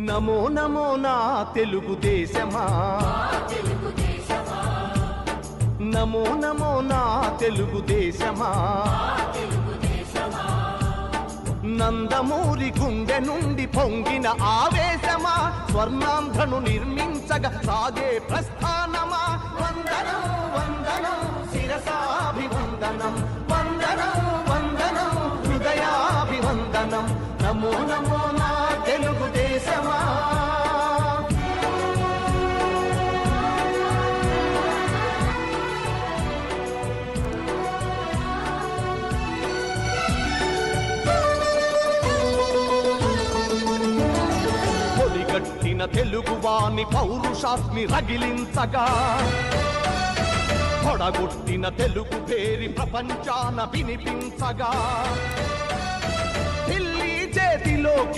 నమో నమో నా తెలుగుదేశమా, నమో నమో నా తెలుగుదేశమా, నందమూరి గుండె నుండి పొంగిన ఆవేశమా, స్వర్ణాంధ్రను నిర్మించగా సాగే ప్రస్థానమా. వందనం వందనం శిరసాభివందనం, వందనం వందనం హృదయాభివందనం. నమో నమో నా తెలుగుదేశమా. పొలిగట్టిన తెలుగువాని పౌరుషాస్మి రగిలించగా, పొడగొట్టిన తెలుగు పేరి ప్రపంచాన వినిపించగా, ఢిల్లీ చేతిలోకి